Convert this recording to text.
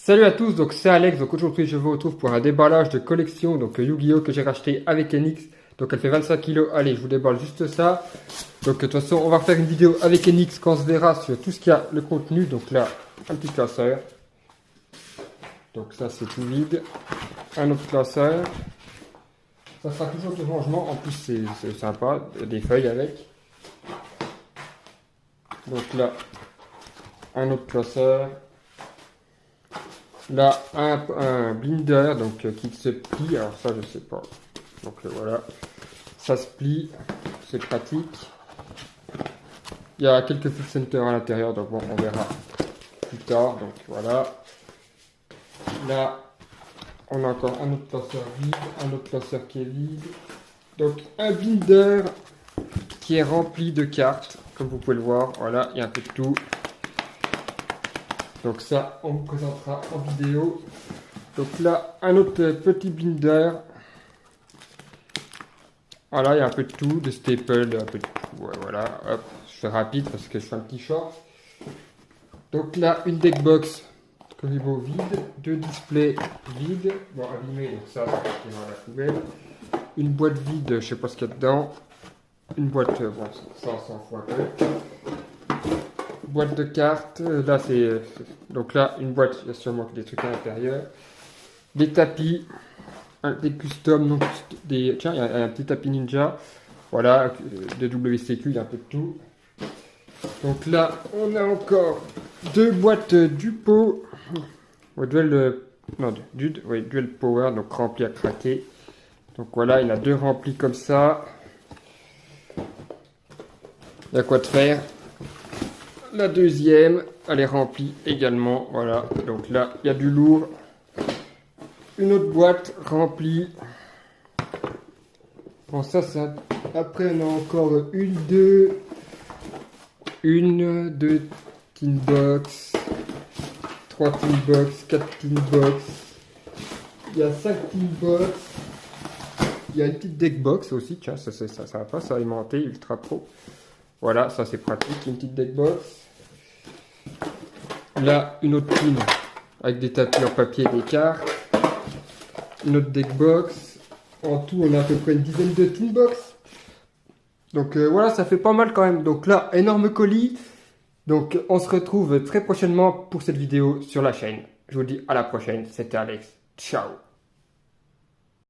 Salut à tous, donc c'est Alex, donc aujourd'hui je vous retrouve pour un déballage de collection, donc Yu-Gi-Oh que j'ai racheté avec NX, donc elle fait 25 kilos, allez je vous déballe juste ça, donc de toute façon on va faire une vidéo avec NX quand on se verra sur tout ce qu'il y a le contenu, donc là un petit classeur, donc ça c'est tout vide, un autre classeur, ça sera toujours du rangement, en plus c'est sympa, des feuilles avec, donc là un autre classeur. Là, un binder donc, qui se plie, alors ça je sais pas, donc voilà, ça se plie, c'est pratique. Il y a quelques flip centers à l'intérieur, donc bon, on verra plus tard, donc voilà. Là, on a encore un autre classeur vide, un autre classeur qui est vide. Donc un binder qui est rempli de cartes, comme vous pouvez le voir, voilà, il y a un peu de tout. Donc ça, on vous présentera en vidéo. Donc là, un autre petit binder. Voilà, il y a un peu de tout, de staple, un peu de tout. Ouais, voilà, hop, je fais rapide parce que je fais un petit short. Donc là, une deck box Koribo vide, deux displays vides, bon abîmés, donc ça va partir dans la poubelle. Une boîte vide, je sais pas ce qu'il y a dedans. Une boîte, bon, ça on s'en fout un peu. Boîte de cartes, là c'est donc là une boîte, il y a sûrement des trucs à l'intérieur, des tapis, des customs, donc des, tiens il y a un petit tapis ninja, voilà, de WCQ, il y a un peu de tout. Donc là on a encore deux boîtes Dupo, dual, non, dual power, donc rempli à craquer. Donc voilà, il y en a deux remplis comme ça, il y a quoi de faire. La deuxième, elle est remplie également, voilà, donc là, il y a du lourd. Une autre boîte remplie. Bon, ça, après, on a encore deux tin box, 3 tin box, 4 tin box. Il y a 5 tin box. Il y a une petite deck box aussi, tiens, ça va pas s'alimenter, ultra pro. Voilà, ça c'est pratique, une petite deck box. Là, une autre pin avec des tapis en papier et des cartes. Une autre deck box. En tout, on a à peu près une dizaine de tin box. Donc voilà, ça fait pas mal quand même. Donc là, énorme colis. Donc on se retrouve très prochainement pour cette vidéo sur la chaîne. Je vous dis à la prochaine. C'était Alex. Ciao.